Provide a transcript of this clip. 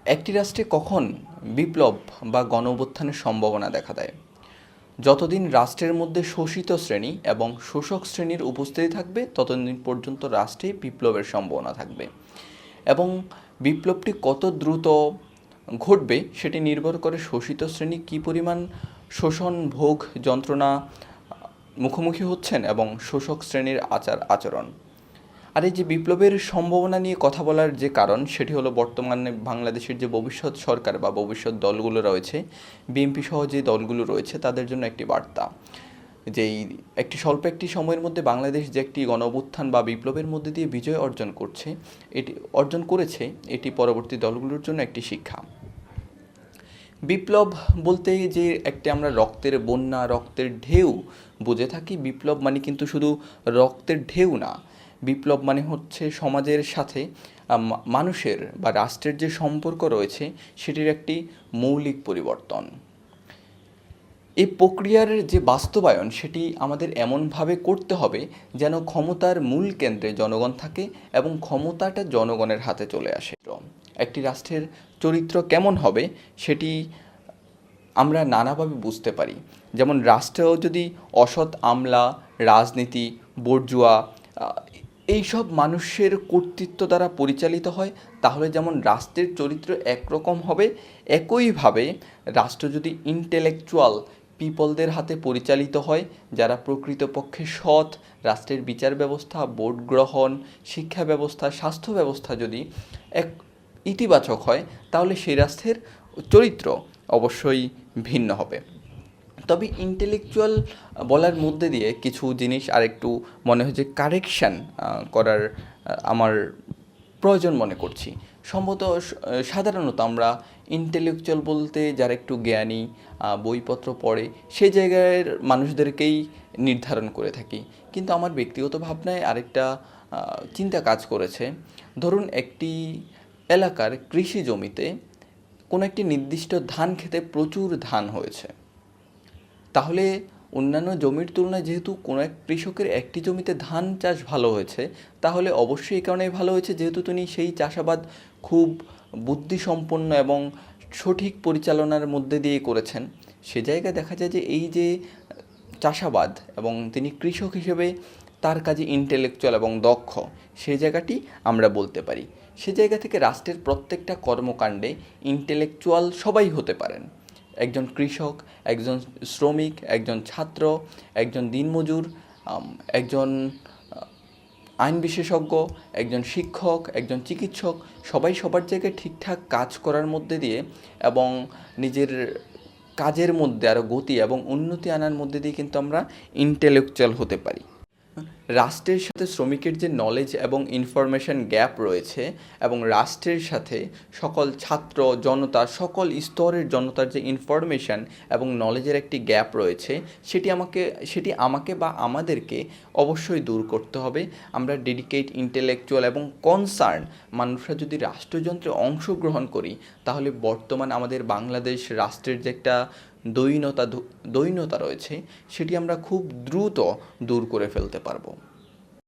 একটি রাষ্ট্রে কখন বিপ্লব বা গণঅভ্যুত্থানের সম্ভাবনা দেখা দেয়? যতদিন রাষ্ট্রের মধ্যে শোষিত শ্রেণী এবং শোষক শ্রেণীর উপস্থিতি থাকবে ততদিন পর্যন্ত রাষ্ট্রে বিপ্লবের সম্ভাবনা থাকবে। এবং বিপ্লবটি কত দ্রুত ঘটবে সেটি নির্ভর করে শোষিত শ্রেণী কী পরিমাণ শোষণ ভোগ যন্ত্রণা মুখোমুখি হচ্ছেন এবং শোষক শ্রেণীর আচরণ। আর এই যে বিপ্লবের সম্ভাবনা নিয়ে কথা বলার যে কারণ সেটি হলো বর্তমানে বাংলাদেশের যে ভবিষ্যৎ সরকার বা ভবিষ্যৎ দলগুলো রয়েছে, বিএনপি সহ যে দলগুলো রয়েছে তাদের জন্য একটি বার্তা, যেই একটি সময়ের মধ্যে বাংলাদেশ যে একটি গণঅভ্যুত্থান বা বিপ্লবের মধ্যে দিয়ে বিজয় অর্জন করেছে এটি পরবর্তী দলগুলোর জন্য একটি শিক্ষা। বিপ্লব বলতে যে একটি আমরা রক্তের বন্যা রক্তের ঢেউ বুঝে থাকি, বিপ্লব মানে কিন্তু শুধু রক্তের ঢেউ না। বিপ্লব মানে হচ্ছে সমাজের সাথে মানুষের বা রাষ্ট্রের যে সম্পর্ক রয়েছে সেটির একটি মৌলিক পরিবর্তন। এই প্রক্রিয়ার যে বাস্তবায়ন সেটি আমাদের এমনভাবে করতে হবে যেন ক্ষমতার মূল কেন্দ্রে জনগণ থাকে এবং ক্ষমতাটা জনগণের হাতে চলে আসে। একটি রাষ্ট্রের চরিত্র কেমন হবে সেটি আমরা নানাভাবে বুঝতে পারি। যেমন রাষ্ট্রেও যদি অসৎ আমলা, রাজনীতি, বর্জুয়া এইসব মানুষের কর্তৃত্ব দ্বারা পরিচালিত হয় তাহলে যেমন রাষ্ট্রের চরিত্র একরকম হবে, একইভাবে রাষ্ট্র যদি ইন্টেলেকচুয়াল পিপলদের হাতে পরিচালিত হয় যারা প্রকৃতপক্ষে সৎ, রাষ্ট্রের বিচার ব্যবস্থা, ভোট গ্রহণ, শিক্ষা ব্যবস্থা, স্বাস্থ্য ব্যবস্থা যদি এক ইতিবাচক হয় তাহলে সেই রাষ্ট্রের চরিত্র অবশ্যই ভিন্ন হবে। তবে ইন্টেলেকচুয়াল বলার মধ্যে দিয়ে কিছু জিনিস আরেকটু মনে হয় যে কারেকশান করার আমার প্রয়োজন মনে করছি। সাধারণত আমরা ইন্টেলেকচুয়াল বলতে যারা একটু জ্ঞানী, বইপত্র পড়ে সেই জায়গার মানুষদেরকেই নির্ধারণ করে থাকি। কিন্তু আমার ব্যক্তিগত ভাবনায় আরেকটা চিন্তা কাজ করেছে। ধরুন একটি এলাকার কৃষি জমিতে কোনো একটি নির্দিষ্ট ধান খেতে প্রচুর ধান হয়েছে, তাহলে অন্যান্য জমির তুলনায় যেহেতু কোনো এক কৃষকের একটি জমিতে ধান চাষ ভালো হয়েছে, তাহলে অবশ্যই এই কারণেই ভালো হয়েছে যেহেতু তিনি সেই চাষাবাদ খুব বুদ্ধিসম্পন্ন এবং সঠিক পরিচালনার মধ্যে দিয়ে করেছেন। সে জায়গায় দেখা যায় যে এই যে চাষাবাদ এবং তিনি কৃষক হিসেবে তার কাজে ইন্টেলেকচুয়াল এবং দক্ষ, সেই জায়গাটি আমরা বলতে পারি। সে জায়গা থেকে রাষ্ট্রের প্রত্যেকটা কর্মকাণ্ডে ইন্টেলেকচুয়াল সবাই হতে পারেন। একজন কৃষক, একজন শ্রমিক, একজন ছাত্র, একজন দিনমজুর, একজন আইন বিশেষজ্ঞ, একজন শিক্ষক, একজন চিকিৎসক, সবাই সবার জায়গায় ঠিকঠাক কাজ করার মধ্যে দিয়ে এবং নিজের কাজের মধ্যে আরও গতি এবং উন্নতি আনার মধ্যে দিয়ে কিন্তু আমরা ইন্টেলেকচুয়াল হতে পারি। রাষ্ট্রের সাথে শ্রমিকের যে নলেজ এবং ইনফরমেশন গ্যাপ রয়েছে এবং রাষ্ট্রের সাথে সকল ছাত্র জনতা সকল স্তরের জনতার যে ইনফরমেশন এবং নলেজের একটি গ্যাপ রয়েছে সেটি আমাকে বা আমাদেরকে অবশ্যই দূর করতে হবে। আমরা ডেডিকেট, ইন্টেলেকচুয়াল এবং কনসার্ন মানুষরা যদি রাষ্ট্রযন্ত্রে অংশগ্রহণ করি তাহলে বর্তমান আমাদের বাংলাদেশ রাষ্ট্রের যে একটা দৈন্যতা রয়েছে সেটি আমরা খুব দ্রুত দূর করে ফেলতে পারবো।